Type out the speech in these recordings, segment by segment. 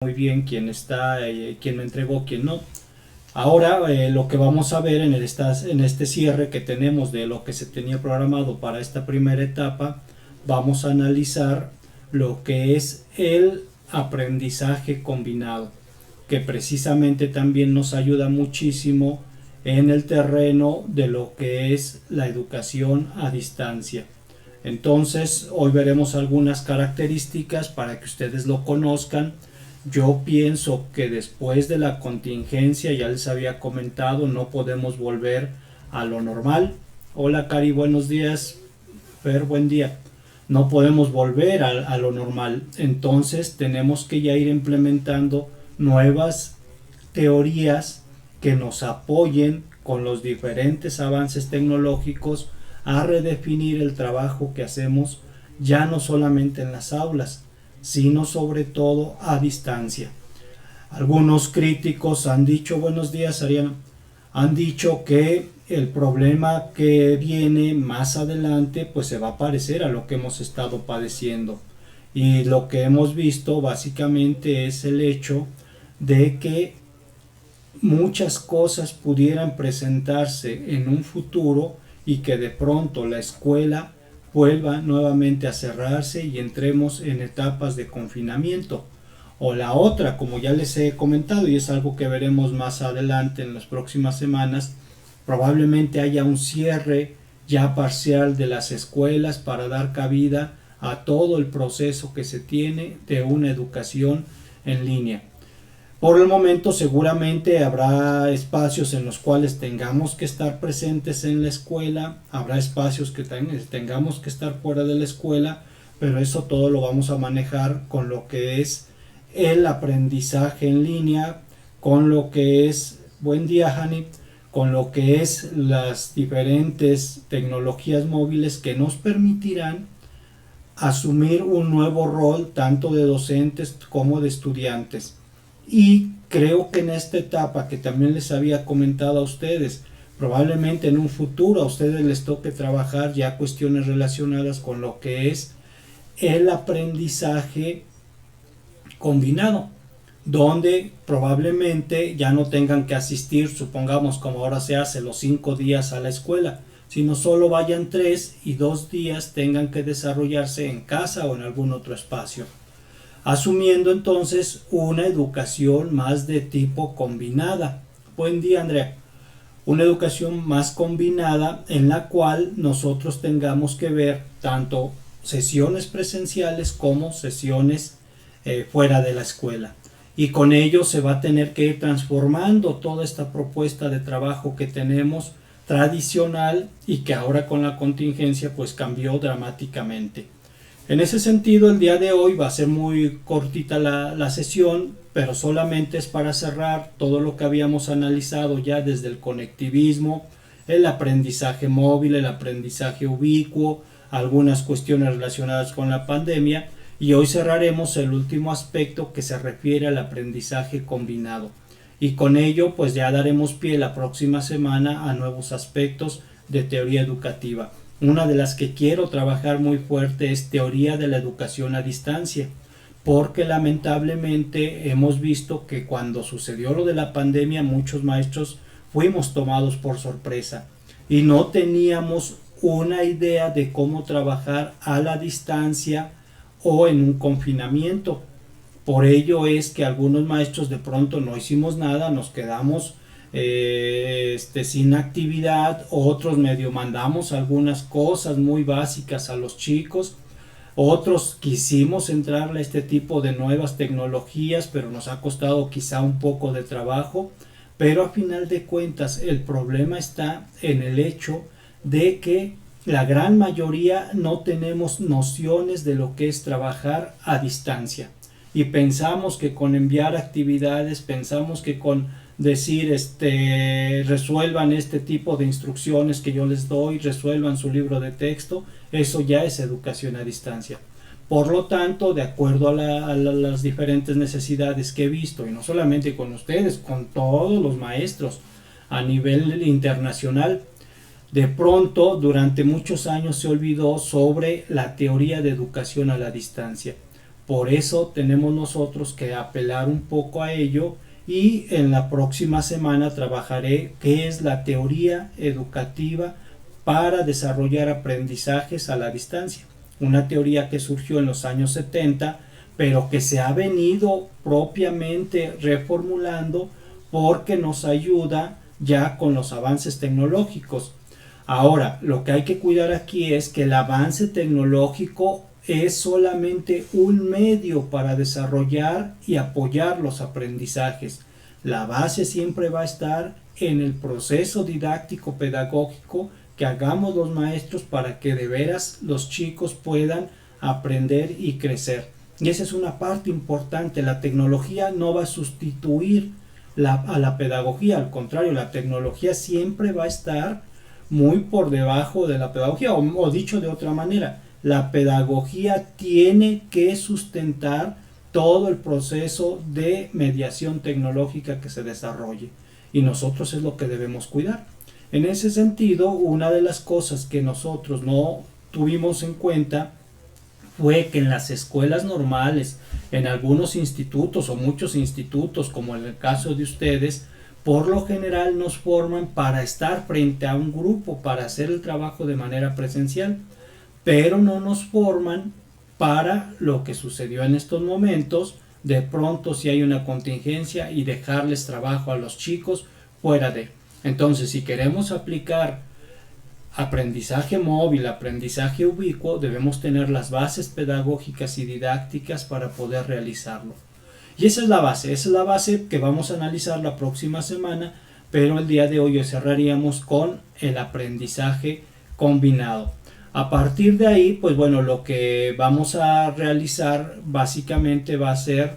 muy bien quién está, quién me entregó, quién no. Ahora lo que vamos a ver en este cierre que tenemos de lo que se tenía programado para esta primera etapa, vamos a analizar lo que es el aprendizaje combinado, que precisamente también nos ayuda muchísimo en el terreno de lo que es la educación a distancia. Entonces, hoy veremos algunas características para que ustedes lo conozcan. Yo pienso que después de la contingencia, ya les había comentado, no podemos volver a lo normal. Hola Cari, buenos días. Fer, buen día. No podemos volver a lo normal. Entonces tenemos que ya ir implementando nuevas teorías que nos apoyen con los diferentes avances tecnológicos a redefinir el trabajo que hacemos ya no solamente en las aulas, sino sobre todo a distancia. Algunos críticos han dicho, buenos días Ariana, han dicho que el problema que viene más adelante pues se va a parecer a lo que hemos estado padeciendo, y lo que hemos visto básicamente es el hecho de que muchas cosas pudieran presentarse en un futuro y que de pronto la escuela vuelva nuevamente a cerrarse y entremos en etapas de confinamiento. O la otra, como ya les he comentado, y es algo que veremos más adelante en las próximas semanas, probablemente haya un cierre ya parcial de las escuelas para dar cabida a todo el proceso que se tiene de una educación en línea. Por el momento seguramente habrá espacios en los cuales tengamos que estar presentes en la escuela, habrá espacios que tengamos que estar fuera de la escuela, pero eso todo lo vamos a manejar con lo que es el aprendizaje en línea, con lo que es, buen día Hani, con lo que es las diferentes tecnologías móviles que nos permitirán asumir un nuevo rol tanto de docentes como de estudiantes. Y creo que en esta etapa que también les había comentado a ustedes, probablemente en un futuro a ustedes les toque trabajar ya cuestiones relacionadas con lo que es el aprendizaje combinado, donde probablemente ya no tengan que asistir, supongamos como ahora se hace, los 5 días a la escuela, sino solo vayan 3 y 2 días tengan que desarrollarse en casa o en algún otro espacio, asumiendo entonces una educación más de tipo combinada. Buen día Andrea. Una educación más combinada en la cual nosotros tengamos que ver tanto sesiones presenciales como sesiones fuera de la escuela, y con ello se va a tener que ir transformando toda esta propuesta de trabajo que tenemos tradicional y que ahora con la contingencia pues cambió dramáticamente. En ese sentido, el día de hoy va a ser muy cortita la sesión, pero solamente es para cerrar todo lo que habíamos analizado ya desde el conectivismo, el aprendizaje móvil, el aprendizaje ubicuo, algunas cuestiones relacionadas con la pandemia, y hoy cerraremos el último aspecto que se refiere al aprendizaje combinado. Y con ello pues ya daremos pie la próxima semana a nuevos aspectos de teoría educativa. Una de las que quiero trabajar muy fuerte es teoría de la educación a distancia, porque lamentablemente hemos visto que cuando sucedió lo de la pandemia muchos maestros fuimos tomados por sorpresa y no teníamos una idea de cómo trabajar a la distancia o en un confinamiento. Por ello es que algunos maestros de pronto no hicimos nada, nos quedamos sin actividad, otros medio mandamos algunas cosas muy básicas a los chicos, otros quisimos entrarle a este tipo de nuevas tecnologías, pero nos ha costado quizá un poco de trabajo, pero a final de cuentas el problema está en el hecho de que la gran mayoría no tenemos nociones de lo que es trabajar a distancia, y pensamos que con enviar actividades, pensamos que con decir resuelvan este tipo de instrucciones que yo les doy, resuelvan su libro de texto, eso ya es educación a distancia. Por lo tanto, de acuerdo a las diferentes necesidades que he visto, y no solamente con ustedes, con todos los maestros a nivel internacional, de pronto durante muchos años se olvidó sobre la teoría de educación a la distancia. Por eso tenemos nosotros que apelar un poco a ello, y en la próxima semana trabajaré qué es la teoría educativa para desarrollar aprendizajes a la distancia. Una teoría que surgió en los años 70, pero que se ha venido propiamente reformulando porque nos ayuda ya con los avances tecnológicos. Ahora, lo que hay que cuidar aquí es que el avance tecnológico es solamente un medio para desarrollar y apoyar los aprendizajes. La base siempre va a estar en el proceso didáctico pedagógico que hagamos los maestros para que de veras los chicos puedan aprender y crecer. Y esa es una parte importante. La tecnología no va a sustituir a la pedagogía, al contrario, la tecnología siempre va a estar muy por debajo de la pedagogía, o dicho de otra manera, la pedagogía tiene que sustentar todo el proceso de mediación tecnológica que se desarrolle, y nosotros es lo que debemos cuidar. En ese sentido, una de las cosas que nosotros no tuvimos en cuenta fue que en las escuelas normales, en algunos institutos o muchos institutos, como en el caso de ustedes, por lo general nos forman para estar frente a un grupo, para hacer el trabajo de manera presencial, pero no nos forman para lo que sucedió en estos momentos, de pronto si hay una contingencia y dejarles trabajo a los chicos fuera de. Entonces, si queremos aplicar aprendizaje móvil, aprendizaje ubicuo, debemos tener las bases pedagógicas y didácticas para poder realizarlo. Y esa es la base que vamos a analizar la próxima semana, pero el día de hoy cerraríamos con el aprendizaje combinado. A partir de ahí, pues bueno, lo que vamos a realizar básicamente va a ser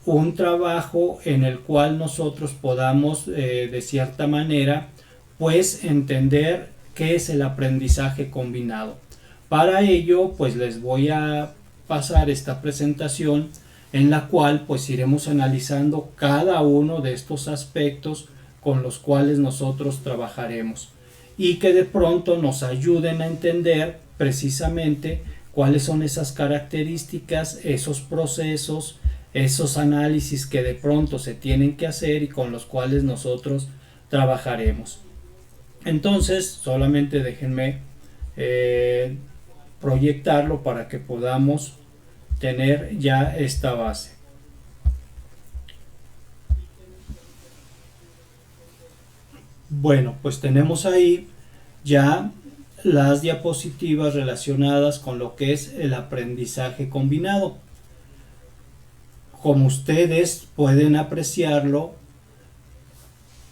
un trabajo en el cual nosotros podamos de cierta manera pues entender qué es el aprendizaje combinado. Para ello pues les voy a pasar esta presentación en la cual pues iremos analizando cada uno de estos aspectos con los cuales nosotros trabajaremos y que de pronto nos ayuden a entender precisamente cuáles son esas características, esos procesos, esos análisis que de pronto se tienen que hacer y con los cuales nosotros trabajaremos. Entonces, solamente déjenme proyectarlo para que podamos tener ya esta base. Bueno, pues tenemos ahí ya las diapositivas relacionadas con lo que es el aprendizaje combinado. Como ustedes pueden apreciarlo,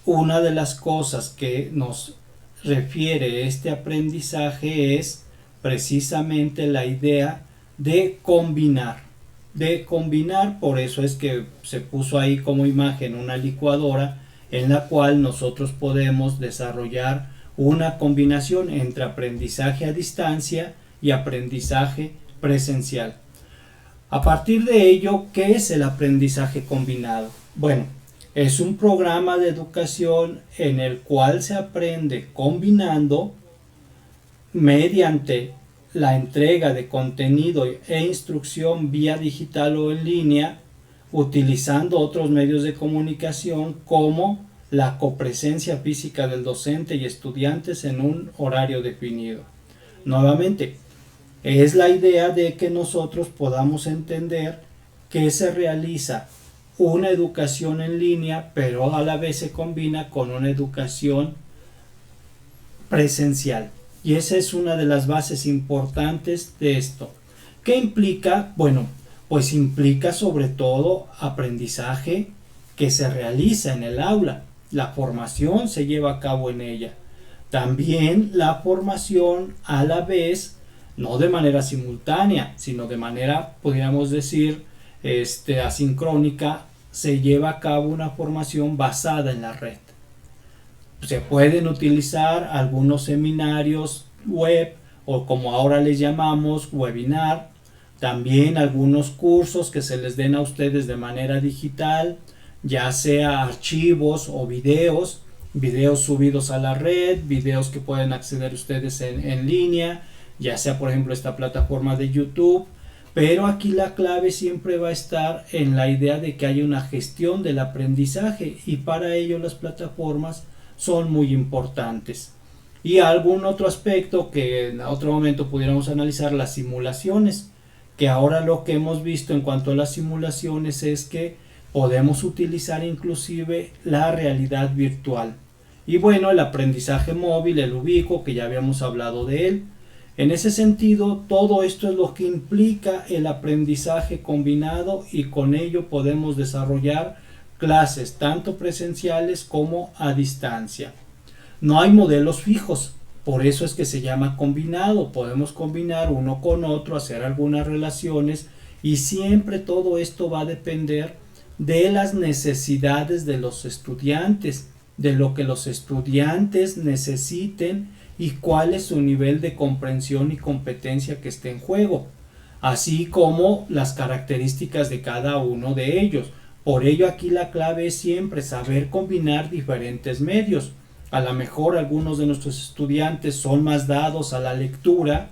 una de las cosas que nos refiere este aprendizaje es precisamente la idea de combinar. Por eso es que se puso ahí como imagen una licuadora en la cual nosotros podemos desarrollar una combinación entre aprendizaje a distancia y aprendizaje presencial. A partir de ello, ¿qué es el aprendizaje combinado? Bueno, es un programa de educación en el cual se aprende combinando mediante la entrega de contenido e instrucción vía digital o en línea, utilizando otros medios de comunicación como la copresencia física del docente y estudiantes en un horario definido. Nuevamente, es la idea de que nosotros podamos entender que se realiza una educación en línea, pero a la vez se combina con una educación presencial. Y esa es una de las bases importantes de esto. ¿Qué implica? Bueno, pues implica sobre todo aprendizaje que se realiza en el aula. La formación se lleva a cabo en ella. También la formación a la vez, no de manera simultánea, sino de manera, podríamos decir, asincrónica, se lleva a cabo una formación basada en la red. Se pueden utilizar algunos seminarios web o como ahora les llamamos webinar, también algunos cursos que se les den a ustedes de manera digital, ya sea archivos o videos subidos a la red, videos que pueden acceder ustedes en línea, ya sea por ejemplo esta plataforma de YouTube, Pero aquí la clave siempre va a estar en la idea de que haya una gestión del aprendizaje, y para ello las plataformas son muy importantes. Y algún otro aspecto que en otro momento pudiéramos analizar, las simulaciones, que ahora lo que hemos visto en cuanto a las simulaciones es que podemos utilizar inclusive la realidad virtual. Y bueno, el aprendizaje móvil, el ubicuo, que ya habíamos hablado de él. En ese sentido, todo esto es lo que implica el aprendizaje combinado, y con ello podemos desarrollar clases tanto presenciales como a distancia. No hay modelos fijos, por eso es que se llama combinado. Podemos combinar uno con otro, hacer algunas relaciones, y siempre todo esto va a depender de las necesidades de los estudiantes, de lo que los estudiantes necesiten y cuál es su nivel de comprensión y competencia que esté en juego, así como las características de cada uno de ellos. Por ello aquí la clave es siempre saber combinar diferentes medios. A lo mejor algunos de nuestros estudiantes son más dados a la lectura,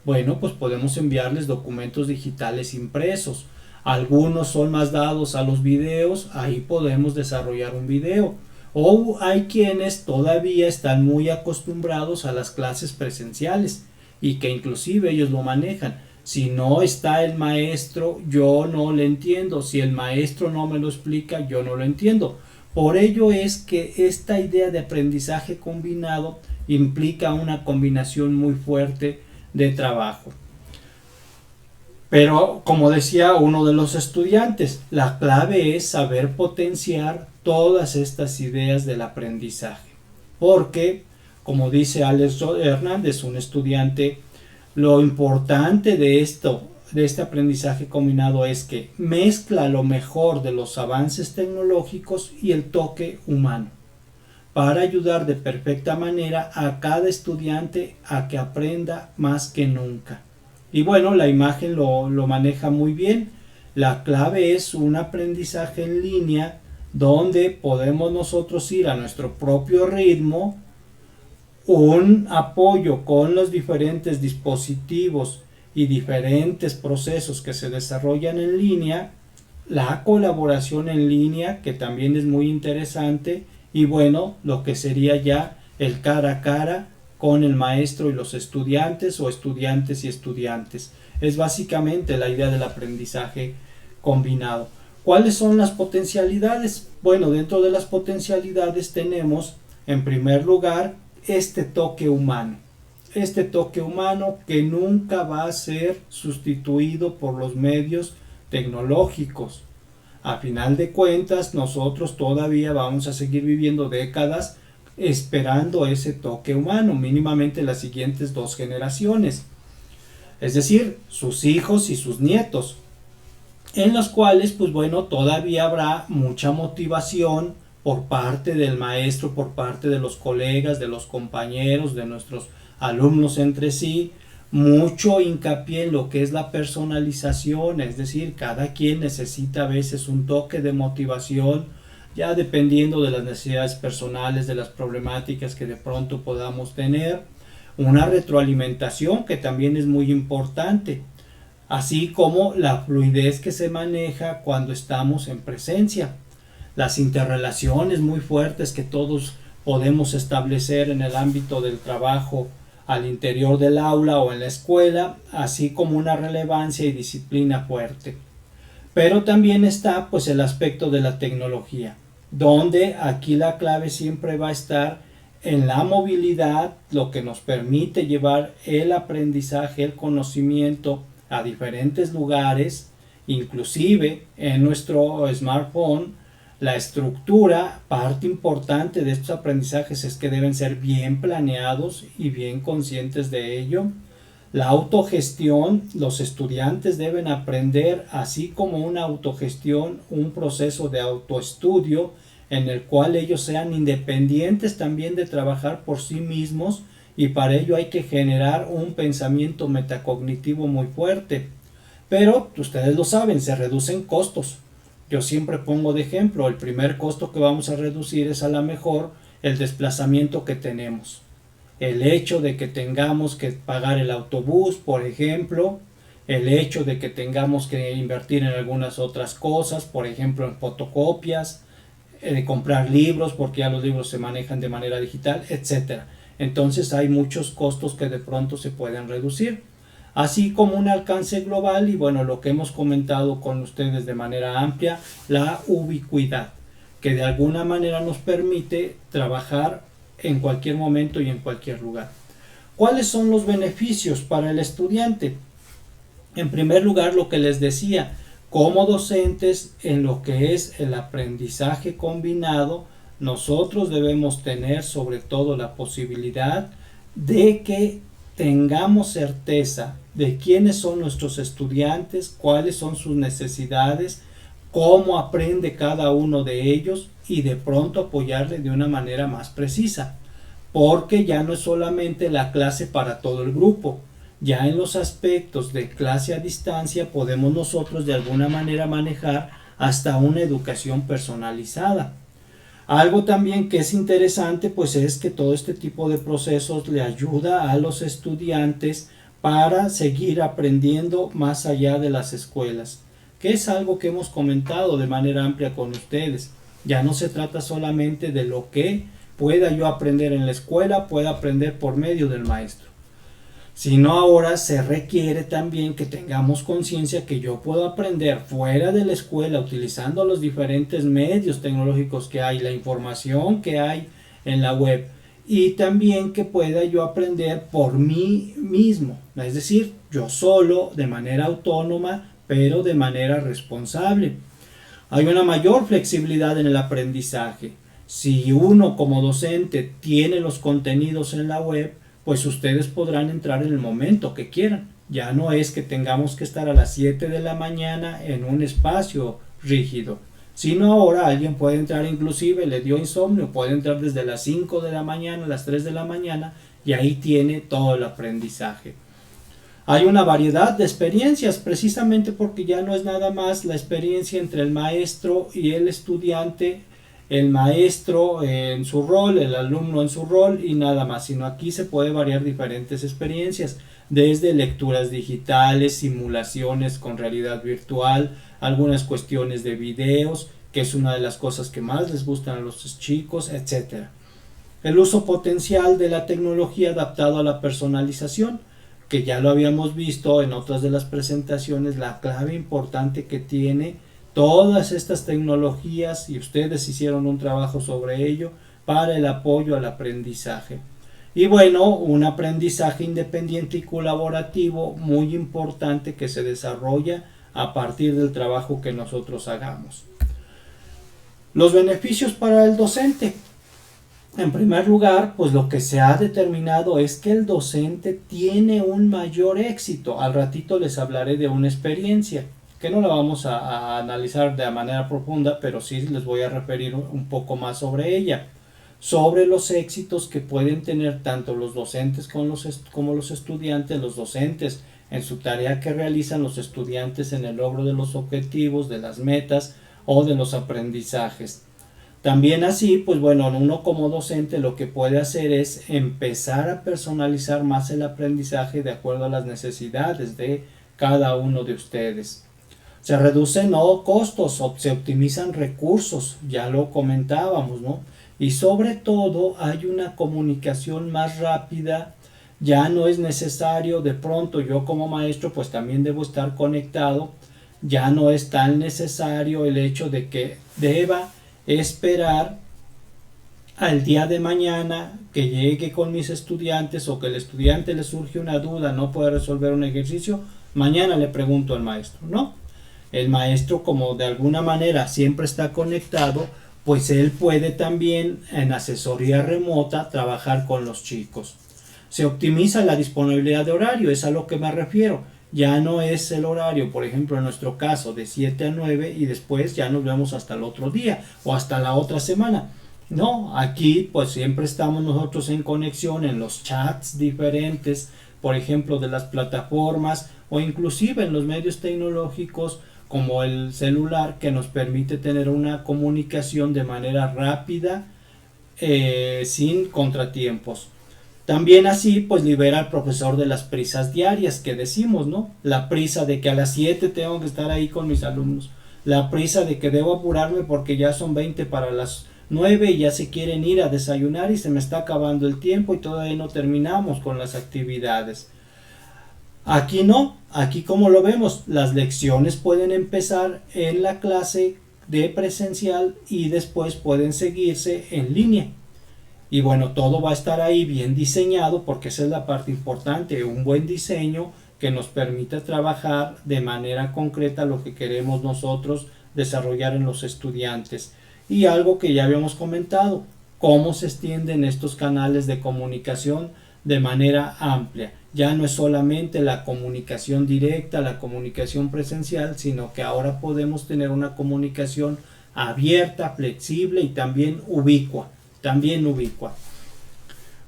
bueno, pues podemos enviarles documentos digitales impresos. Algunos son más dados a los videos, ahí podemos desarrollar un video. O hay quienes todavía están muy acostumbrados a las clases presenciales y que inclusive ellos lo manejan. Si no está el maestro, yo no le entiendo. Si el maestro no me lo explica, yo no lo entiendo. Por ello es que esta idea de aprendizaje combinado implica una combinación muy fuerte de trabajo. Pero como decía uno de los estudiantes, la clave es saber potenciar todas estas ideas del aprendizaje. Porque, como dice Alex Hernández, un estudiante, lo importante de este aprendizaje combinado es que mezcla lo mejor de los avances tecnológicos y el toque humano, para ayudar de perfecta manera a cada estudiante a que aprenda más que nunca. Y bueno, la imagen lo maneja muy bien. La clave es un aprendizaje en línea donde podemos nosotros ir a nuestro propio ritmo, un apoyo con los diferentes dispositivos y diferentes procesos que se desarrollan en línea, la colaboración en línea, que también es muy interesante, y bueno, lo que sería ya el cara a cara con el maestro y los estudiantes, o estudiantes y estudiantes. Es básicamente la idea del aprendizaje combinado. ¿Cuáles son las potencialidades? Bueno, dentro de las potencialidades tenemos, en primer lugar, este toque humano. Este toque humano que nunca va a ser sustituido por los medios tecnológicos. A final de cuentas, nosotros todavía vamos a seguir viviendo décadas esperando ese toque humano, mínimamente las siguientes 2 generaciones, es decir, sus hijos y sus nietos, en los cuales pues bueno, todavía habrá mucha motivación por parte del maestro, por parte de los colegas, de los compañeros, de nuestros alumnos entre sí, mucho hincapié en lo que es la personalización, es decir, cada quien necesita a veces un toque de motivación, ya dependiendo de las necesidades personales, de las problemáticas que de pronto podamos tener, una retroalimentación que también es muy importante, así como la fluidez que se maneja cuando estamos en presencia, las interrelaciones muy fuertes que todos podemos establecer en el ámbito del trabajo al interior del aula o en la escuela, así como una relevancia y disciplina fuerte. Pero también está pues el aspecto de la tecnología, donde aquí la clave siempre va a estar en la movilidad, lo que nos permite llevar el aprendizaje, el conocimiento a diferentes lugares, inclusive en nuestro smartphone. La estructura, parte importante de estos aprendizajes es que deben ser bien planeados y bien conscientes de ello. La autogestión, los estudiantes deben aprender, así como una autogestión, un proceso de autoestudio en el cual ellos sean independientes también de trabajar por sí mismos, y para ello hay que generar un pensamiento metacognitivo muy fuerte. Pero ustedes lo saben, se reducen costos. Yo siempre pongo de ejemplo, el primer costo que vamos a reducir es a lo mejor el desplazamiento que tenemos. El hecho de que tengamos que pagar el autobús, por ejemplo, el hecho de que tengamos que invertir en algunas otras cosas, por ejemplo en fotocopias, comprar libros porque ya los libros se manejan de manera digital, etcétera. Entonces hay muchos costos que de pronto se pueden reducir, así como un alcance global y bueno, lo que hemos comentado con ustedes de manera amplia, la ubicuidad, que de alguna manera nos permite trabajar en cualquier momento y en cualquier lugar. ¿Cuáles son los beneficios para el estudiante? En primer lugar, lo que les decía, como docentes en lo que es el aprendizaje combinado, nosotros debemos tener sobre todo la posibilidad de que tengamos certeza de quiénes son nuestros estudiantes, cuáles son sus necesidades, cómo aprende cada uno de ellos y de pronto apoyarle de una manera más precisa, porque ya no es solamente la clase para todo el grupo. Ya en los aspectos de clase a distancia podemos nosotros de alguna manera manejar hasta una educación personalizada. Algo también que es interesante pues es que todo este tipo de procesos le ayuda a los estudiantes para seguir aprendiendo más allá de las escuelas, que es algo que hemos comentado de manera amplia con ustedes. Ya no se trata solamente de lo que pueda yo aprender en la escuela, pueda aprender por medio del maestro, sino ahora se requiere también que tengamos conciencia que yo puedo aprender fuera de la escuela utilizando los diferentes medios tecnológicos que hay, la información que hay en la web, y también que pueda yo aprender por mí mismo, es decir, yo solo, de manera autónoma, pero de manera responsable. Hay una mayor flexibilidad en el aprendizaje. Si uno como docente tiene los contenidos en la web, pues ustedes podrán entrar en el momento que quieran. Ya no es que tengamos que estar a las 7 de la mañana en un espacio rígido, sino ahora alguien puede entrar, inclusive le dio insomnio, puede entrar desde las 5 de la mañana a las 3 de la mañana y ahí tiene todo el aprendizaje. Hay una variedad de experiencias precisamente porque ya no es nada más la experiencia entre el maestro y el estudiante, el maestro en su rol, el alumno en su rol y nada más, sino aquí se puede variar diferentes experiencias, desde lecturas digitales, simulaciones con realidad virtual, algunas cuestiones de videos, que es una de las cosas que más les gustan a los chicos, etcétera. El uso potencial de la tecnología adaptado a la personalización, que ya lo habíamos visto en otras de las presentaciones, la clave importante que tiene todas estas tecnologías, y ustedes hicieron un trabajo sobre ello, para el apoyo al aprendizaje. Y bueno, un aprendizaje independiente y colaborativo muy importante que se desarrolla a partir del trabajo que nosotros hagamos. Los beneficios para el docente. En primer lugar, pues lo que se ha determinado es que el docente tiene un mayor éxito. Al ratito les hablaré de una experiencia que no la vamos a analizar de manera profunda, pero sí les voy a referir un poco más sobre ella, sobre los éxitos que pueden tener tanto los docentes como los estudiantes, los docentes en su tarea que realizan, los estudiantes en el logro de los objetivos, de las metas o de los aprendizajes. También así, pues bueno, uno como docente lo que puede hacer es empezar a personalizar más el aprendizaje de acuerdo a las necesidades de cada uno de ustedes. Se reducen costos, se optimizan recursos, ya lo comentábamos, ¿no? Y sobre todo hay una comunicación más rápida, ya no es necesario, de pronto yo como maestro pues también debo estar conectado, ya no es tan necesario el hecho de que deba esperar al día de mañana que llegue con mis estudiantes o que el estudiante le surge una duda, no puede resolver un ejercicio, mañana le pregunto al maestro, ¿no? El maestro, como de alguna manera siempre está conectado, pues él puede también en asesoría remota trabajar con los chicos. Se optimiza la disponibilidad de horario, es a lo que me refiero. Ya no es el horario, por ejemplo en nuestro caso, de 7 a 9 y después ya nos vemos hasta el otro día o hasta la otra semana. No, aquí pues siempre estamos nosotros en conexión en los chats diferentes, por ejemplo de las plataformas o inclusive en los medios tecnológicos como el celular, que nos permite tener una comunicación de manera rápida, sin contratiempos. También así, pues libera al profesor de las prisas diarias que decimos, ¿no? La prisa de que a las 7 tengo que estar ahí con mis alumnos. La prisa de que debo apurarme porque ya son 20 para las 9 y ya se quieren ir a desayunar y se me está acabando el tiempo y todavía no terminamos con las actividades. Aquí no, aquí como lo vemos, las lecciones pueden empezar en la clase de presencial y después pueden seguirse en línea. Y bueno, todo va a estar ahí bien diseñado porque esa es la parte importante, un buen diseño que nos permita trabajar de manera concreta lo que queremos nosotros desarrollar en los estudiantes. Y algo que ya habíamos comentado, cómo se extienden estos canales de comunicación de manera amplia. Ya no es solamente la comunicación directa, la comunicación presencial, sino que ahora podemos tener una comunicación abierta, flexible y también ubicua.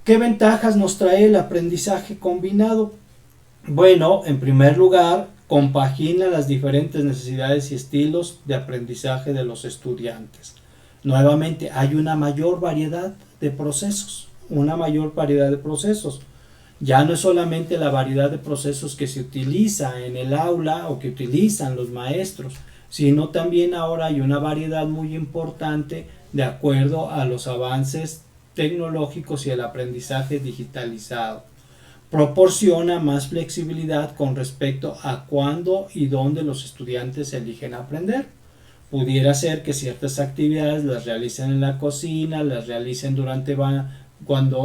¿Qué ventajas nos trae el aprendizaje combinado? Bueno, en primer lugar, compagina las diferentes necesidades y estilos de aprendizaje de los estudiantes. Nuevamente, hay una mayor variedad de procesos, Ya no es solamente la variedad de procesos que se utiliza en el aula o que utilizan los maestros, sino también ahora hay una variedad muy importante de acuerdo a los avances tecnológicos y el aprendizaje digitalizado. Proporciona más flexibilidad con respecto a cuándo y dónde los estudiantes eligen aprender. Pudiera ser que ciertas actividades las realicen en la cocina, las realicen en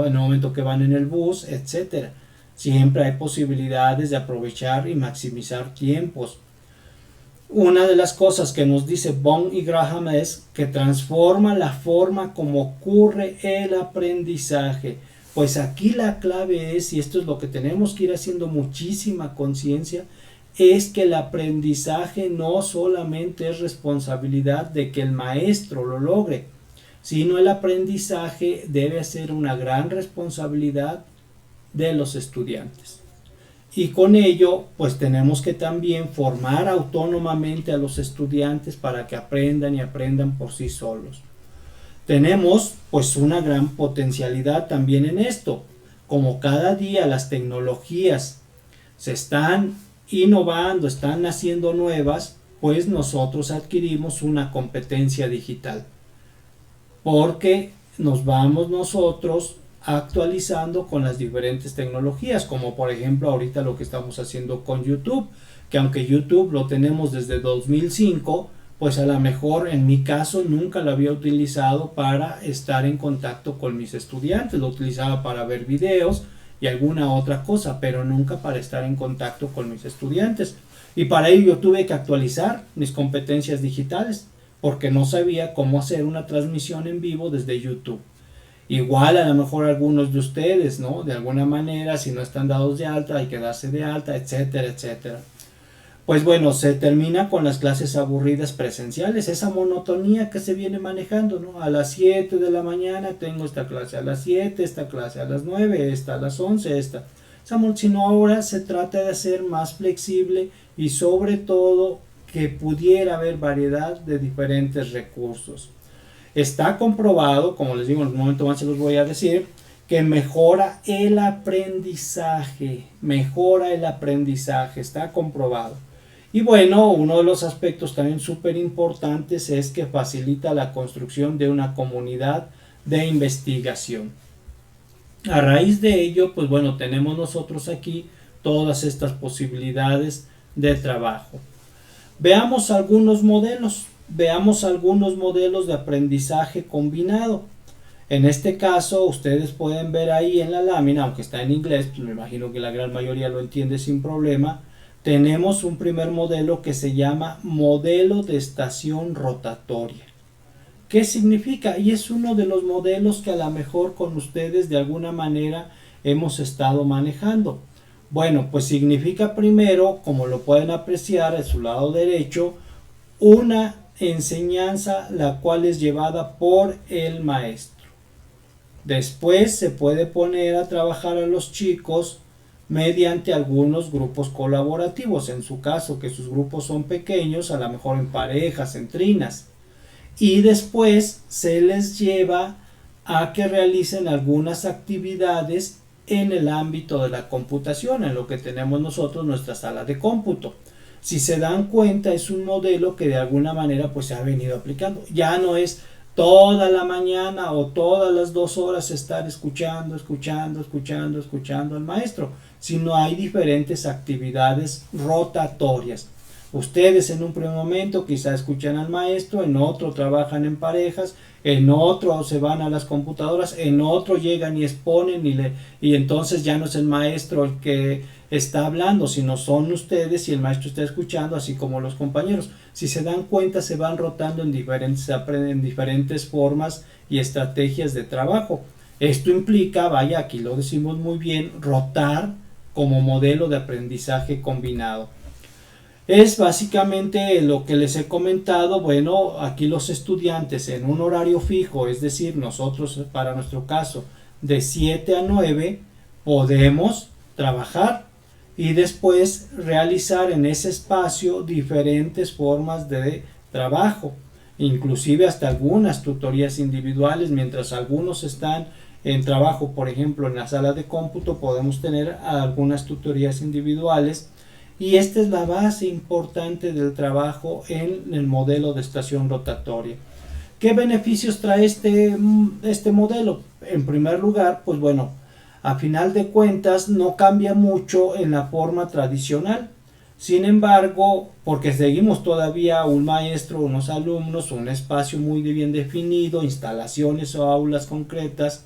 el momento que van en el bus, etc. Siempre hay posibilidades de aprovechar y maximizar tiempos. Una de las cosas que nos dice Bond y Graham es que transforma la forma como ocurre el aprendizaje. Pues aquí la clave es, y esto es lo que tenemos que ir haciendo muchísima conciencia, es que el aprendizaje no solamente es responsabilidad de que el maestro lo logre, sino el aprendizaje debe ser una gran responsabilidad de los estudiantes. Y con ello, pues tenemos que también formar autónomamente a los estudiantes para que aprendan y aprendan por sí solos. Tenemos pues una gran potencialidad también en esto. Como cada día las tecnologías se están innovando, están naciendo nuevas, pues nosotros adquirimos una competencia digital. Porque nos vamos nosotros actualizando con las diferentes tecnologías, como por ejemplo ahorita lo que estamos haciendo con YouTube, que aunque YouTube lo tenemos desde 2005, pues a lo mejor en mi caso nunca lo había utilizado para estar en contacto con mis estudiantes, lo utilizaba para ver videos y alguna otra cosa, pero nunca para estar en contacto con mis estudiantes. Y para ello yo tuve que actualizar mis competencias digitales, porque no sabía cómo hacer una transmisión en vivo desde YouTube. Igual a lo mejor algunos de ustedes, ¿no? De alguna manera, si no están dados de alta, hay que darse de alta, etcétera, etcétera. Pues bueno, se termina con las clases aburridas presenciales, esa monotonía que se viene manejando, ¿no? A las 7 de la mañana tengo esta clase, a las 7 esta clase, a las 9 esta, a las 11 esta. Sino ahora se trata de hacer más flexible y sobre todo que pudiera haber variedad de diferentes recursos. Está comprobado, como les digo, en un momento más se los voy a decir, que mejora el aprendizaje, está comprobado. Y bueno, uno de los aspectos también súper importantes es que facilita la construcción de una comunidad de investigación. A raíz de ello, pues bueno, tenemos nosotros aquí todas estas posibilidades de trabajo. Veamos algunos modelos de aprendizaje combinado. En este caso, ustedes pueden ver ahí en la lámina, aunque está en inglés, pues me imagino que la gran mayoría lo entiende sin problema. Tenemos un primer modelo que se llama modelo de estación rotatoria. ¿Qué significa? Y es uno de los modelos que a lo mejor con ustedes de alguna manera hemos estado manejando. Bueno, pues significa primero, como lo pueden apreciar a su lado derecho, una enseñanza la cual es llevada por el maestro. Después se puede poner a trabajar a los chicos mediante algunos grupos colaborativos, en su caso que sus grupos son pequeños, a lo mejor en parejas, en trinas, y después se les lleva a que realicen algunas actividades en el ámbito de la computación, en lo que tenemos nosotros nuestra sala de cómputo. Si se dan cuenta, es un modelo que de alguna manera pues se ha venido aplicando. Ya no es toda la mañana o todas las 2 horas estar escuchando al maestro, sino hay diferentes actividades rotatorias. Ustedes en un primer momento quizá escuchan al maestro, en otro trabajan en parejas, en otro se van a las computadoras, en otro llegan y exponen y entonces ya no es el maestro el que está hablando, sino son ustedes y el maestro está escuchando, así como los compañeros. Si se dan cuenta, se van rotando en diferentes formas y estrategias de trabajo. Esto implica, vaya, aquí lo decimos muy bien, rotar como modelo de aprendizaje combinado. Es básicamente lo que les he comentado. Bueno, aquí los estudiantes en un horario fijo, es decir, nosotros para nuestro caso de 7 a 9 podemos trabajar y después realizar en ese espacio diferentes formas de trabajo, inclusive hasta algunas tutorías individuales. Mientras algunos están en trabajo, por ejemplo en la sala de cómputo, podemos tener algunas tutorías individuales. Y esta es la base importante del trabajo en el modelo de estación rotatoria. ¿Qué beneficios trae este modelo? En primer lugar, pues bueno, a final de cuentas no cambia mucho en la forma tradicional. Sin embargo, porque seguimos todavía un maestro, unos alumnos, un espacio muy bien definido, instalaciones o aulas concretas,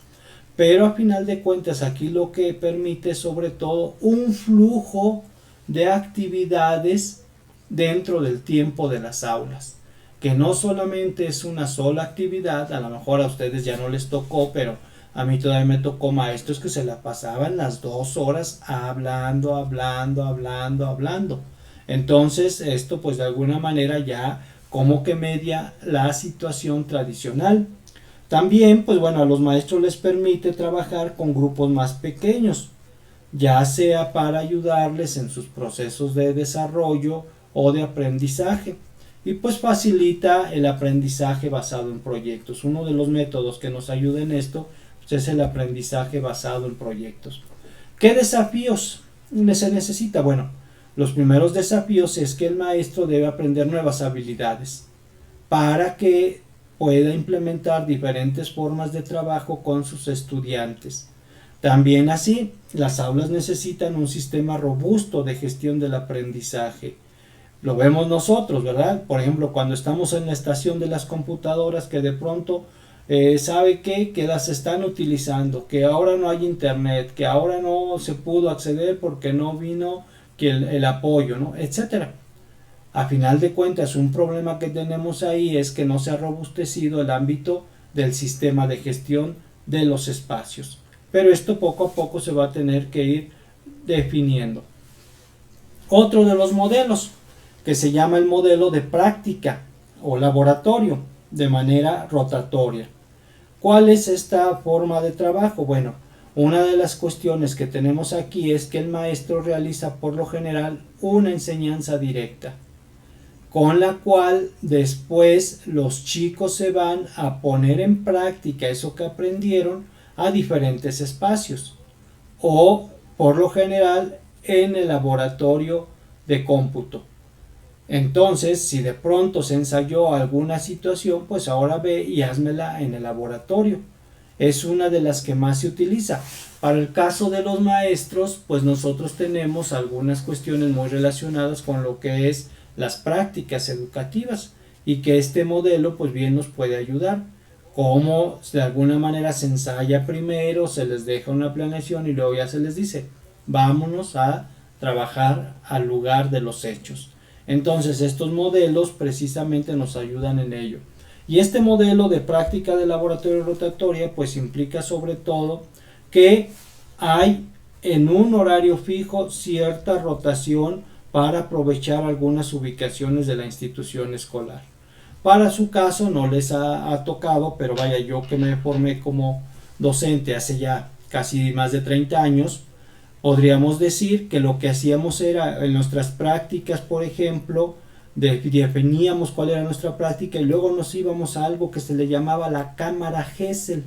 pero a final de cuentas aquí lo que permite sobre todo un flujo de actividades dentro del tiempo de las aulas, que no solamente es una sola actividad. A lo mejor a ustedes ya no les tocó, pero a mí todavía me tocó maestros que se la pasaban las 2 horas hablando. Entonces esto pues de alguna manera ya como que media la situación tradicional. También pues bueno, a los maestros les permite trabajar con grupos más pequeños, ya sea para ayudarles en sus procesos de desarrollo o de aprendizaje, y pues facilita el aprendizaje basado en proyectos. Uno de los métodos que nos ayuda en esto pues, es el aprendizaje basado en proyectos. ¿Qué desafíos se necesita? Bueno, los primeros desafíos es que el maestro debe aprender nuevas habilidades para que pueda implementar diferentes formas de trabajo con sus estudiantes. También así, las aulas necesitan un sistema robusto de gestión del aprendizaje. Lo vemos nosotros, ¿verdad? Por ejemplo, cuando estamos en la estación de las computadoras, que de pronto sabe que las están utilizando, que ahora no hay internet, que ahora no se pudo acceder porque no vino el apoyo, ¿no? Etcétera. A final de cuentas, un problema que tenemos ahí es que no se ha robustecido el ámbito del sistema de gestión de los espacios. Pero esto poco a poco se va a tener que ir definiendo. Otro de los modelos, que se llama el modelo de práctica o laboratorio de manera rotatoria. ¿Cuál es esta forma de trabajo? Bueno, una de las cuestiones que tenemos aquí es que el maestro realiza por lo general una enseñanza directa, con la cual después los chicos se van a poner en práctica eso que aprendieron a diferentes espacios o por lo general en el laboratorio de cómputo. Entonces, si de pronto se ensayó alguna situación, pues ahora ve y házmela en el laboratorio. Es una de las que más se utiliza. Para el caso de los maestros, pues nosotros tenemos algunas cuestiones muy relacionadas con lo que es las prácticas educativas y que este modelo pues bien nos puede ayudar. Cómo de alguna manera se ensaya primero, se les deja una planeación y luego ya se les dice, vámonos a trabajar al lugar de los hechos. Entonces estos modelos precisamente nos ayudan en ello. Y este modelo de práctica de laboratorio rotatoria pues implica sobre todo que hay en un horario fijo cierta rotación para aprovechar algunas ubicaciones de la institución escolar. Para su caso no les ha tocado, pero vaya, yo que me formé como docente hace ya casi más de 30 años, podríamos decir que lo que hacíamos era en nuestras prácticas, por ejemplo, definíamos cuál era nuestra práctica y luego nos íbamos a algo que se le llamaba la cámara Gesell,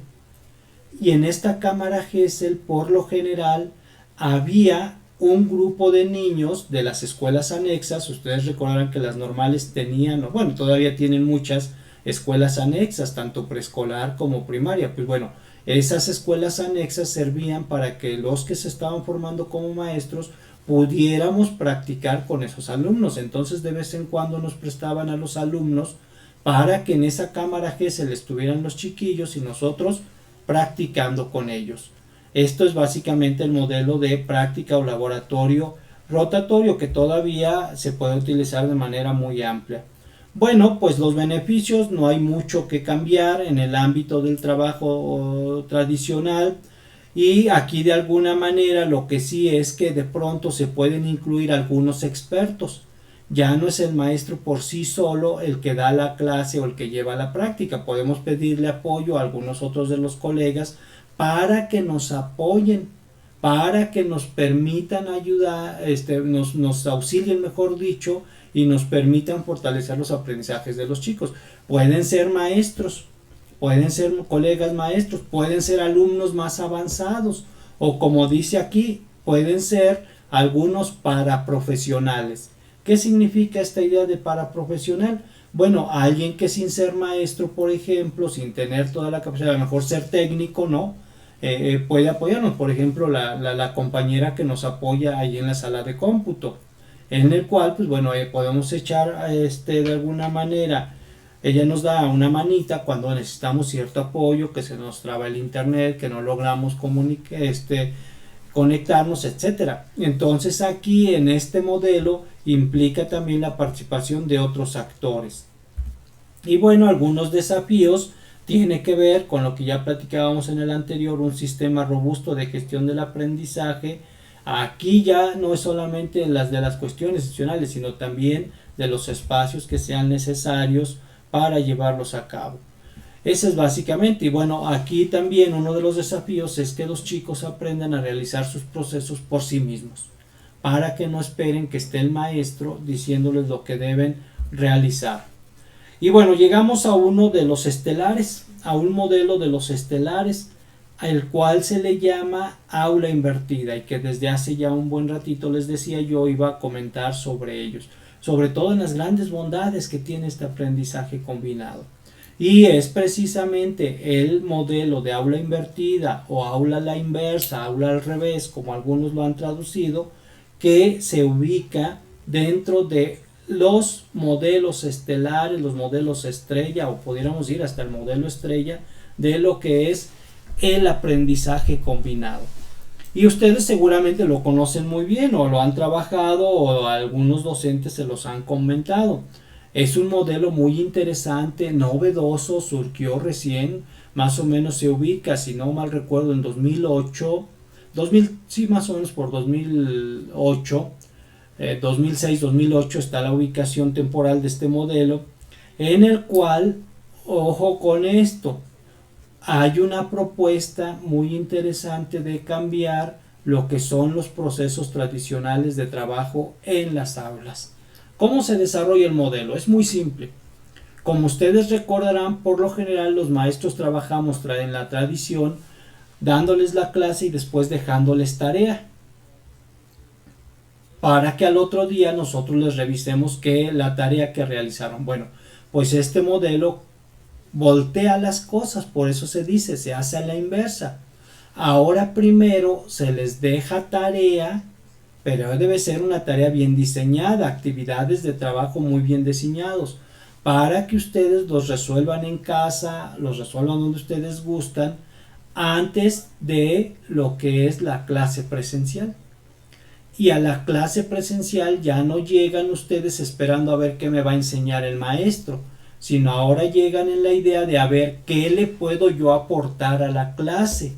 y en esta cámara Gesell por lo general había un grupo de niños de las escuelas anexas. Ustedes recordarán que las normales tenían, bueno, todavía tienen muchas escuelas anexas, tanto preescolar como primaria. Pues bueno, esas escuelas anexas servían para que los que se estaban formando como maestros pudiéramos practicar con esos alumnos. Entonces de vez en cuando nos prestaban a los alumnos para que en esa cámara Gesell estuvieran los chiquillos y nosotros practicando con ellos. Esto es básicamente el modelo de práctica o laboratorio rotatorio que todavía se puede utilizar de manera muy amplia. Bueno, pues los beneficios no hay mucho que cambiar en el ámbito del trabajo tradicional, y aquí de alguna manera lo que sí es que de pronto se pueden incluir algunos expertos. Ya no es el maestro por sí solo el que da la clase o el que lleva la práctica. Podemos pedirle apoyo a algunos otros de los colegas para que nos apoyen, para que nos permitan ayudar, nos auxilien, mejor dicho, y nos permitan fortalecer los aprendizajes de los chicos. Pueden ser maestros, pueden ser colegas maestros, pueden ser alumnos más avanzados, o como dice aquí, pueden ser algunos paraprofesionales. ¿Qué significa esta idea de paraprofesional? Bueno, alguien que sin ser maestro, por ejemplo, sin tener toda la capacidad, a lo mejor ser técnico, ¿no? Puede apoyarnos. Por ejemplo, la compañera que nos apoya ahí en la sala de cómputo, en el cual, pues bueno, podemos echar de alguna manera, ella nos da una manita cuando necesitamos cierto apoyo, que se nos traba el internet, que no logramos conectarnos, etcétera. Entonces aquí en este modelo implica también la participación de otros actores. Y bueno, algunos desafíos tiene que ver con lo que ya platicábamos en el anterior, un sistema robusto de gestión del aprendizaje. Aquí ya no es solamente las de las cuestiones adicionales, sino también de los espacios que sean necesarios para llevarlos a cabo. Ese es básicamente, y bueno, aquí también uno de los desafíos es que los chicos aprendan a realizar sus procesos por sí mismos, para que no esperen que esté el maestro diciéndoles lo que deben realizar. Y bueno, llegamos a uno de los estelares, a un modelo de los estelares, al cual se le llama aula invertida, y que desde hace ya un buen ratito les decía yo iba a comentar sobre ellos, sobre todo en las grandes bondades que tiene este aprendizaje combinado. Y es precisamente el modelo de aula invertida o aula a la inversa, aula al revés, como algunos lo han traducido, que se ubica dentro de los modelos estelares, los modelos estrella, o pudiéramos ir hasta el modelo estrella de lo que es el aprendizaje combinado. Y ustedes seguramente lo conocen muy bien, o lo han trabajado, o algunos docentes se los han comentado. Es un modelo muy interesante, novedoso, surgió recién, más o menos se ubica, si no mal recuerdo, en 2008, sí, más o menos por 2008, 2006-2008 está la ubicación temporal de este modelo, en el cual, ojo con esto, hay una propuesta muy interesante de cambiar lo que son los procesos tradicionales de trabajo en las aulas. ¿Cómo se desarrolla el modelo? Es muy simple. Como ustedes recordarán, por lo general los maestros trabajamos en la tradición dándoles la clase y después dejándoles tarea, para que al otro día nosotros les revisemos la tarea que realizaron. Bueno, pues este modelo voltea las cosas, por eso se dice, se hace a la inversa. Ahora primero se les deja tarea, pero debe ser una tarea bien diseñada, actividades de trabajo muy bien diseñados, para que ustedes los resuelvan en casa, los resuelvan donde ustedes gustan, antes de lo que es la clase presencial. Y a la clase presencial ya no llegan ustedes esperando a ver qué me va a enseñar el maestro, sino ahora llegan en la idea de a ver qué le puedo yo aportar a la clase,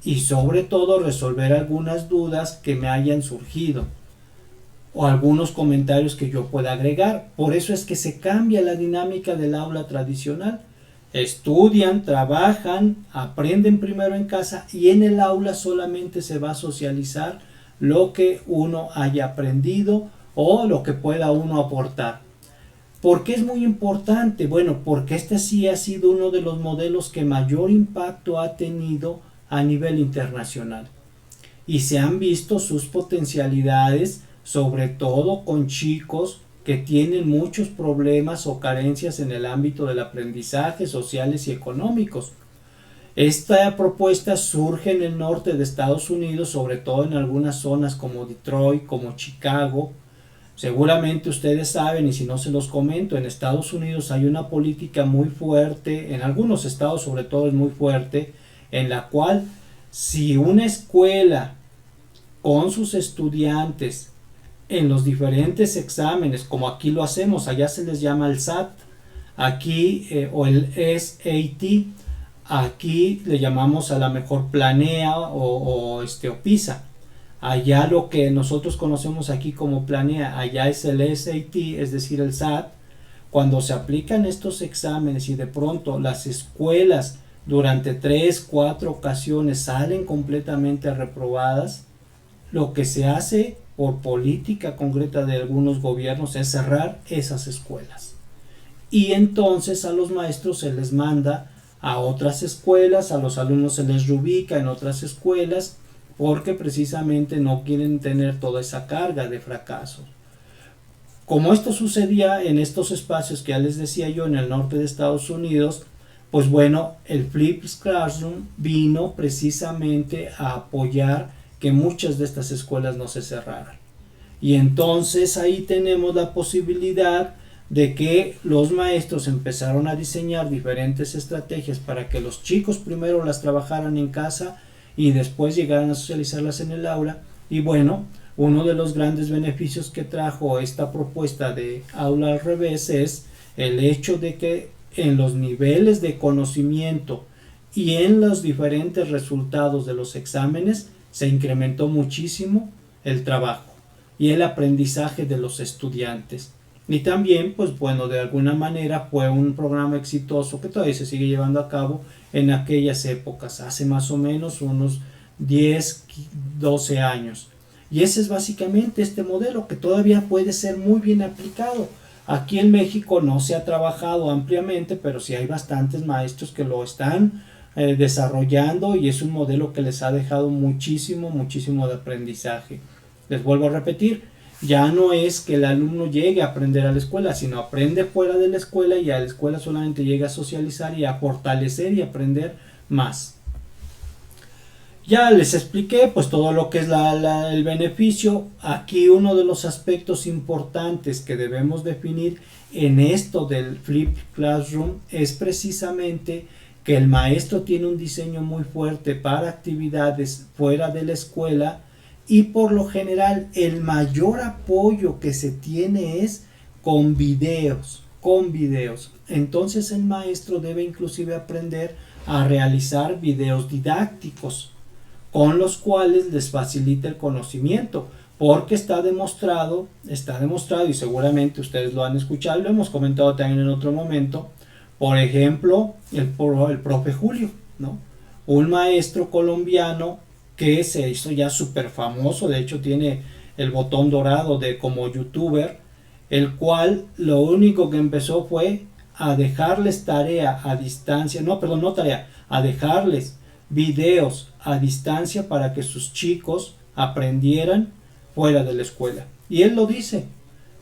y sobre todo resolver algunas dudas que me hayan surgido o algunos comentarios que yo pueda agregar. Por eso es que se cambia la dinámica del aula tradicional. Estudian, trabajan, aprenden primero en casa, y en el aula solamente se va a socializar lo que uno haya aprendido o lo que pueda uno aportar. ¿Por qué es muy importante? Bueno, porque este sí ha sido uno de los modelos que mayor impacto ha tenido a nivel internacional. Y se han visto sus potencialidades, sobre todo con chicos que tienen muchos problemas o carencias en el ámbito del aprendizaje, sociales y económicos. Esta propuesta surge en el norte de Estados Unidos, sobre todo en algunas zonas como Detroit, como Chicago. Seguramente ustedes saben, y si no se los comento, en Estados Unidos hay una política muy fuerte, en algunos estados sobre todo es muy fuerte, en la cual si una escuela con sus estudiantes en los diferentes exámenes, como aquí lo hacemos, allá se les llama el SAT, aquí o el SAT, aquí le llamamos a la mejor Planea o PISA. Allá lo que nosotros conocemos aquí como Planea, allá es el SAT, es decir, el SAT. Cuando se aplican estos exámenes y de pronto las escuelas durante 3, 4 ocasiones salen completamente reprobadas, lo que se hace por política concreta de algunos gobiernos es cerrar esas escuelas. Y entonces a los maestros se les manda a otras escuelas, a los alumnos se les reubica en otras escuelas, porque precisamente no quieren tener toda esa carga de fracaso. Como esto sucedía en estos espacios que ya les decía yo en el norte de Estados Unidos, pues bueno, el Flipped Classroom vino precisamente a apoyar que muchas de estas escuelas no se cerraran. Y entonces ahí tenemos la posibilidad de que los maestros empezaron a diseñar diferentes estrategias para que los chicos primero las trabajaran en casa y después llegaran a socializarlas en el aula. Y bueno, uno de los grandes beneficios que trajo esta propuesta de aula al revés es el hecho de que en los niveles de conocimiento y en los diferentes resultados de los exámenes se incrementó muchísimo el trabajo y el aprendizaje de los estudiantes. Y también, pues bueno, de alguna manera fue un programa exitoso que todavía se sigue llevando a cabo en aquellas épocas, hace más o menos unos 10, 12 años. Y ese es básicamente este modelo que todavía puede ser muy bien aplicado. Aquí en México no se ha trabajado ampliamente, pero sí hay bastantes maestros que lo están desarrollando y es un modelo que les ha dejado muchísimo, muchísimo de aprendizaje. Les vuelvo a repetir, ya no es que el alumno llegue a aprender a la escuela, sino aprende fuera de la escuela y a la escuela solamente llega a socializar y a fortalecer y aprender más. Ya les expliqué pues todo lo que es el beneficio. Aquí uno de los aspectos importantes que debemos definir en esto del Flipped Classroom es precisamente que el maestro tiene un diseño muy fuerte para actividades fuera de la escuela y por lo general el mayor apoyo que se tiene es con videos. Entonces el maestro debe inclusive aprender a realizar videos didácticos con los cuales les facilita el conocimiento, porque está demostrado y seguramente ustedes lo han escuchado, lo hemos comentado también en otro momento, por ejemplo, el profe Julio, ¿no? Un maestro colombiano que se hizo ya súper famoso, de hecho tiene el botón dorado de como youtuber, el cual lo único que empezó fue a dejarles tarea a distancia, a dejarles videos a distancia para que sus chicos aprendieran fuera de la escuela. Y él lo dice,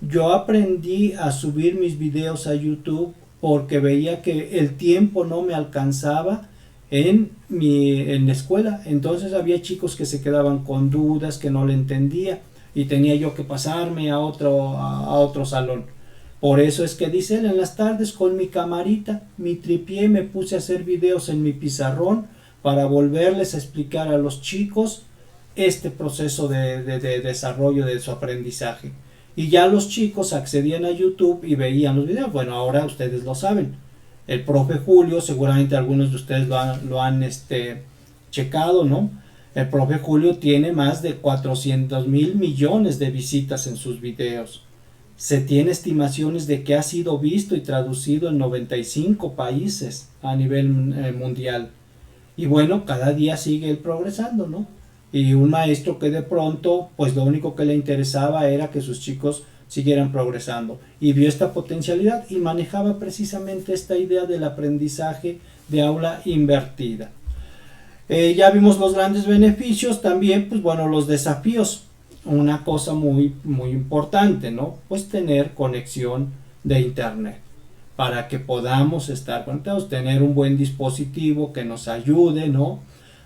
yo aprendí a subir mis videos a YouTube porque veía que el tiempo no me alcanzaba en la escuela. Entonces había chicos que se quedaban con dudas, que no le entendía y tenía yo que pasarme a otro salón. Por eso es que dice él, en las tardes con mi camarita, mi tripié, me puse a hacer videos en mi pizarrón para volverles a explicar a los chicos este proceso de desarrollo de su aprendizaje. Y ya los chicos accedían a YouTube y veían los videos. Bueno, ahora ustedes lo saben. El profe Julio, seguramente algunos de ustedes lo han checado, ¿no? El profe Julio tiene más de 400,000 millones de visitas en sus videos. Se tiene estimaciones de que ha sido visto y traducido en 95 países a nivel mundial. Y bueno, cada día sigue él progresando, ¿no? Y un maestro que de pronto, pues lo único que le interesaba era que sus chicos siguieran progresando, y vio esta potencialidad y manejaba precisamente esta idea del aprendizaje de aula invertida. Ya vimos los grandes beneficios, también pues bueno, los desafíos, una cosa muy importante, ¿no? Pues tener conexión de internet para que podamos estar conectados, tener un buen dispositivo que nos ayude, ¿no?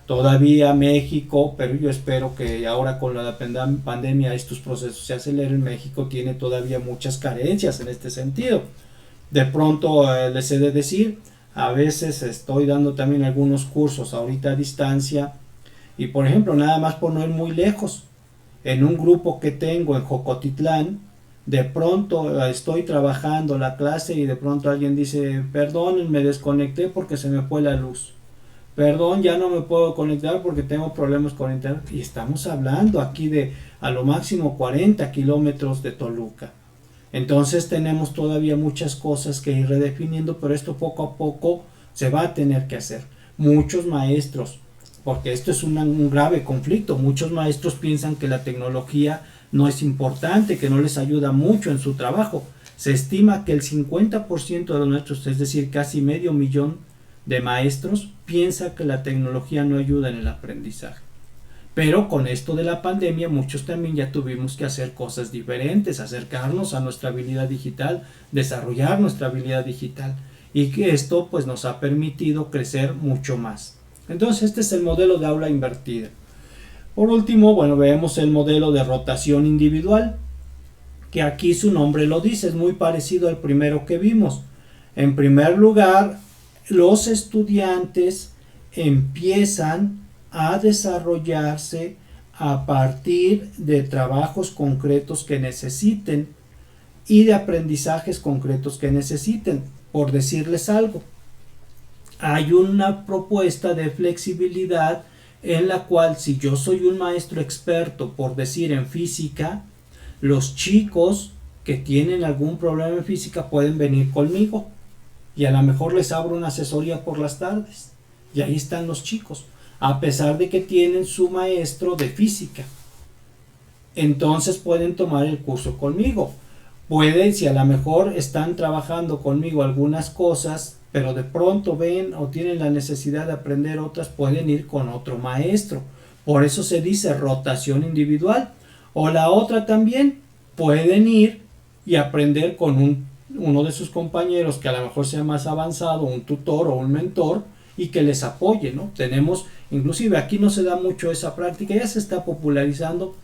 Todavía México, pero yo espero que ahora con la pandemia estos procesos se aceleren. México tiene todavía muchas carencias en este sentido. De pronto les he de decir, a veces estoy dando también algunos cursos ahorita a distancia y por ejemplo, nada más por no ir muy lejos, en un grupo que tengo en Jocotitlán, de pronto estoy trabajando la clase y de pronto alguien dice, perdón, me desconecté porque se me fue la luz. Perdón, ya no me puedo conectar porque tengo problemas con internet. Y estamos hablando aquí de a lo máximo 40 kilómetros de Toluca. Entonces tenemos todavía muchas cosas que ir redefiniendo, pero esto poco a poco se va a tener que hacer. Muchos maestros, porque esto es un grave conflicto, muchos maestros piensan que la tecnología no es importante, que no les ayuda mucho en su trabajo. Se estima que el 50% de los maestros, es decir, casi 500,000 de maestros, piensa que la tecnología no ayuda en el aprendizaje. Pero con esto de la pandemia, muchos también ya tuvimos que hacer cosas diferentes, acercarnos a nuestra habilidad digital, desarrollar nuestra habilidad digital, y que esto pues nos ha permitido crecer mucho más. Entonces este es el modelo de aula invertida. Por último, bueno, vemos el modelo de rotación individual, que aquí su nombre lo dice, es muy parecido al primero que vimos. En primer lugar, los estudiantes empiezan a desarrollarse a partir de trabajos concretos que necesiten y de aprendizajes concretos que necesiten. Por decirles algo, hay una propuesta de flexibilidad en la cual, si yo soy un maestro experto, por decir en física, los chicos que tienen algún problema en física pueden venir conmigo y a lo mejor les abro una asesoría por las tardes y ahí están los chicos, a pesar de que tienen su maestro de física. Entonces pueden tomar el curso conmigo. Pueden, si a lo mejor están trabajando conmigo algunas cosas, pero de pronto ven o tienen la necesidad de aprender otras, pueden ir con otro maestro. Por eso se dice rotación individual. O la otra también, pueden ir y aprender con uno de sus compañeros que a lo mejor sea más avanzado, un tutor o un mentor, y que les apoye, ¿no? Tenemos, inclusive aquí no se da mucho esa práctica, ya se está popularizando,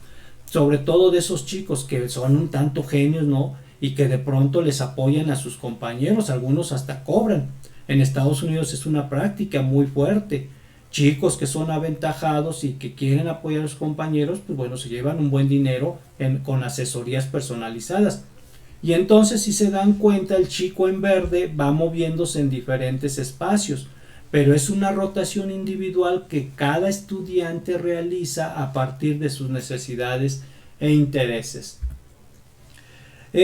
sobre todo de esos chicos que son un tanto genios, ¿no? Y que de pronto les apoyan a sus compañeros, algunos hasta cobran. En Estados Unidos es una práctica muy fuerte. Chicos que son aventajados y que quieren apoyar a sus compañeros, pues bueno, se llevan un buen dinero con asesorías personalizadas. Y entonces, si se dan cuenta, el chico en verde va moviéndose en diferentes espacios, pero es una rotación individual que cada estudiante realiza a partir de sus necesidades e intereses.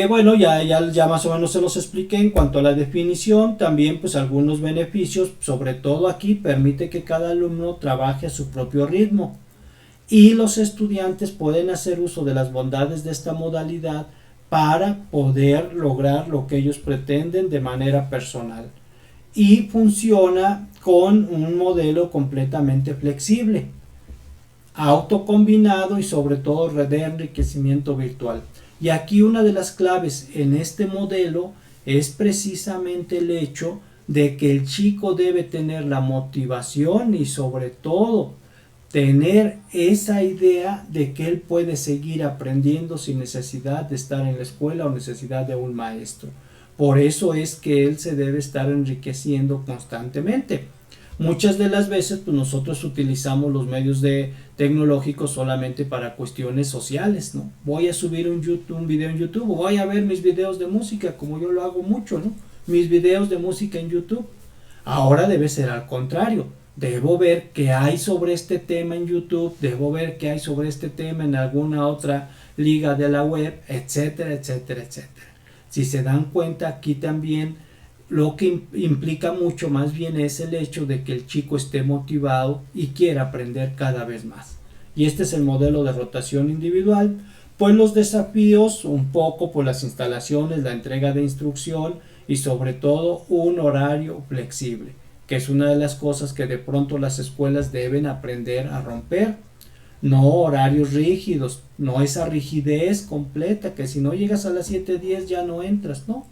Bueno, ya más o menos se los expliqué en cuanto a la definición, también pues algunos beneficios, sobre todo aquí permite que cada alumno trabaje a su propio ritmo y los estudiantes pueden hacer uso de las bondades de esta modalidad para poder lograr lo que ellos pretenden de manera personal, y funciona con un modelo completamente flexible, autocombinado y sobre todo red de enriquecimiento virtual. Y aquí una de las claves en este modelo es precisamente el hecho de que el chico debe tener la motivación y sobre todo tener esa idea de que él puede seguir aprendiendo sin necesidad de estar en la escuela o necesidad de un maestro. Por eso es que él se debe estar enriqueciendo constantemente. Muchas de las veces pues nosotros utilizamos los medios tecnológicos solamente para cuestiones sociales, ¿no? Voy a subir un video en YouTube, o voy a ver mis videos de música, como yo lo hago mucho, ¿no? Mis videos de música en YouTube. Ahora debe ser al contrario. Debo ver qué hay sobre este tema en YouTube, debo ver qué hay sobre este tema en alguna otra liga de la web, etcétera, etcétera, etcétera. Si se dan cuenta, aquí también lo que implica mucho más bien es el hecho de que el chico esté motivado y quiera aprender cada vez más. Y este es el modelo de rotación individual. Pues los desafíos, un poco por las instalaciones, la entrega de instrucción y sobre todo un horario flexible, que es una de las cosas que de pronto las escuelas deben aprender a romper. No horarios rígidos, no esa rigidez completa que si no llegas a las 7:10 ya no entras, no.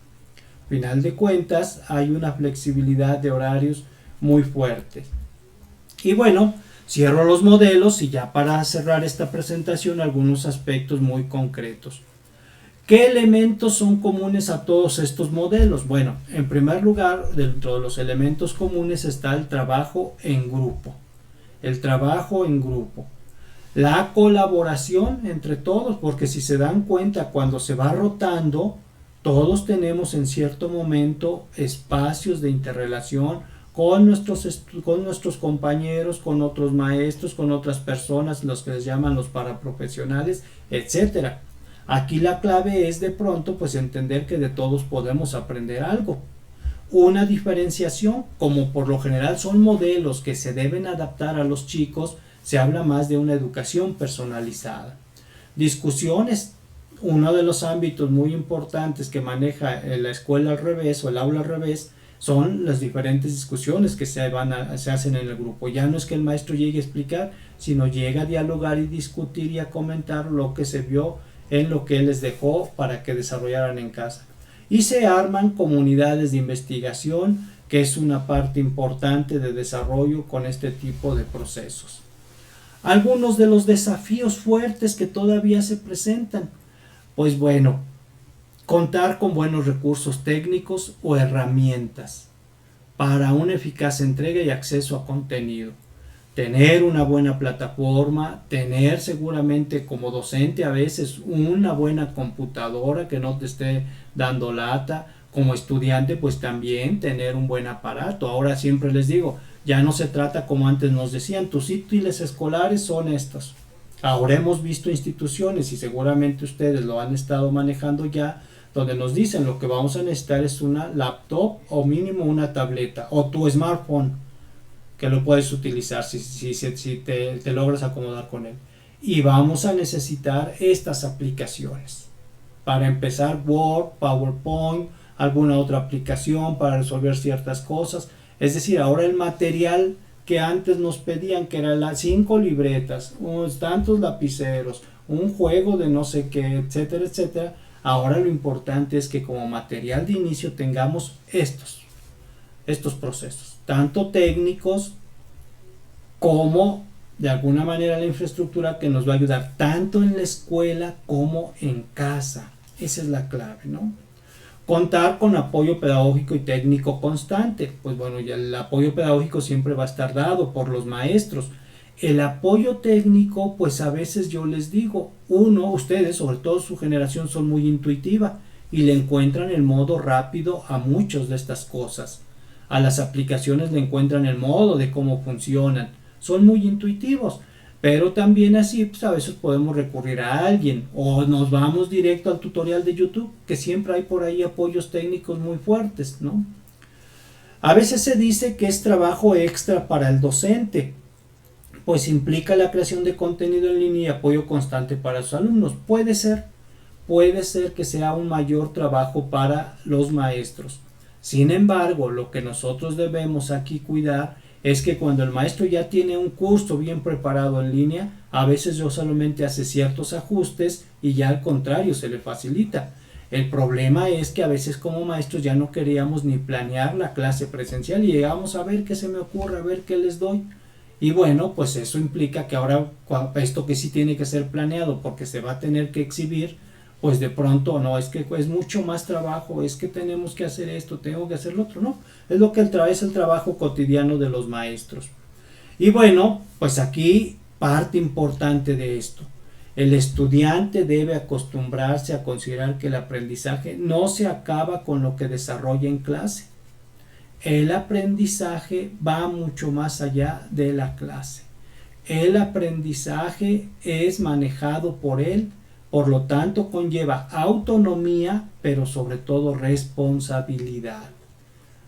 Final de cuentas hay una flexibilidad de horarios muy fuerte. Y bueno, cierro los modelos y ya para cerrar esta presentación algunos aspectos muy concretos. ¿Qué elementos son comunes a todos estos modelos? Bueno, en primer lugar, dentro de los elementos comunes está el trabajo en grupo. El trabajo en grupo. La colaboración entre todos, porque si se dan cuenta, cuando se va rotando, todos tenemos en cierto momento espacios de interrelación con nuestros compañeros, con otros maestros, con otras personas, los que les llaman los paraprofesionales, etcétera. Aquí la clave es de pronto pues entender que de todos podemos aprender algo. Una diferenciación, como por lo general son modelos que se deben adaptar a los chicos, se habla más de una educación personalizada. Discusiones, uno de los ámbitos muy importantes que maneja la escuela al revés o el aula al revés, son las diferentes discusiones que se hacen en el grupo. Ya no es que el maestro llegue a explicar, sino llega a dialogar y discutir y a comentar lo que se vio en lo que él les dejó para que desarrollaran en casa. Y se arman comunidades de investigación, que es una parte importante de desarrollo con este tipo de procesos. Algunos de los desafíos fuertes que todavía se presentan. Pues bueno, contar con buenos recursos técnicos o herramientas para una eficaz entrega y acceso a contenido. Tener una buena plataforma, tener seguramente como docente a veces una buena computadora que no te esté dando lata. Como estudiante pues también tener un buen aparato. Ahora siempre les digo, ya no se trata como antes nos decían, tus útiles escolares son estos. Ahora hemos visto instituciones y seguramente ustedes lo han estado manejando ya, donde nos dicen lo que vamos a necesitar es una laptop o mínimo una tableta o tu smartphone, que lo puedes utilizar si te logras acomodar con él. Y vamos a necesitar estas aplicaciones. Para empezar, Word, PowerPoint, alguna otra aplicación para resolver ciertas cosas. Es decir, ahora el material que antes nos pedían, que eran las 5 libretas, unos tantos lapiceros, un juego de no sé qué, etcétera, etcétera. Ahora lo importante es que como material de inicio tengamos estos procesos, tanto técnicos como de alguna manera la infraestructura que nos va a ayudar tanto en la escuela como en casa. Esa es la clave, ¿no? Contar con apoyo pedagógico y técnico constante. Pues bueno, ya el apoyo pedagógico siempre va a estar dado por los maestros. El apoyo técnico, pues a veces yo les digo, ustedes, sobre todo su generación, son muy intuitiva y le encuentran el modo rápido a muchas de estas cosas. A las aplicaciones le encuentran el modo de cómo funcionan. Son muy intuitivos. Pero también así, pues a veces podemos recurrir a alguien o nos vamos directo al tutorial de YouTube, que siempre hay por ahí apoyos técnicos muy fuertes, ¿no? A veces se dice que es trabajo extra para el docente, pues implica la creación de contenido en línea y apoyo constante para sus alumnos. Puede ser que sea un mayor trabajo para los maestros. Sin embargo, lo que nosotros debemos aquí cuidar es que cuando el maestro ya tiene un curso bien preparado en línea, a veces yo solamente hace ciertos ajustes y ya al contrario se le facilita. El problema es que a veces como maestros ya no queríamos ni planear la clase presencial y llegamos a ver qué se me ocurre, a ver qué les doy. Y bueno, pues eso implica que ahora esto que sí tiene que ser planeado porque se va a tener que exhibir, pues de pronto no, es que es mucho más trabajo, es que tenemos que hacer esto, tengo que hacer lo otro, no, es lo que es el trabajo cotidiano de los maestros. Y bueno, pues aquí parte importante de esto, el estudiante debe acostumbrarse a considerar que el aprendizaje no se acaba con lo que desarrolla en clase. El aprendizaje va mucho más allá de la clase. El aprendizaje es manejado por él. Por lo tanto, conlleva autonomía, pero sobre todo responsabilidad.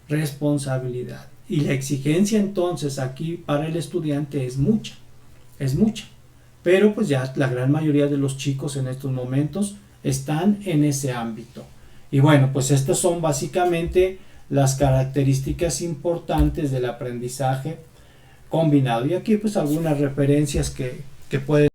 Responsabilidad. Y la exigencia entonces aquí para el estudiante es mucha. pero pues ya la gran mayoría de los chicos en estos momentos están en ese ámbito. Y bueno, pues estas son básicamente las características importantes del aprendizaje combinado. Y aquí pues algunas referencias que pueden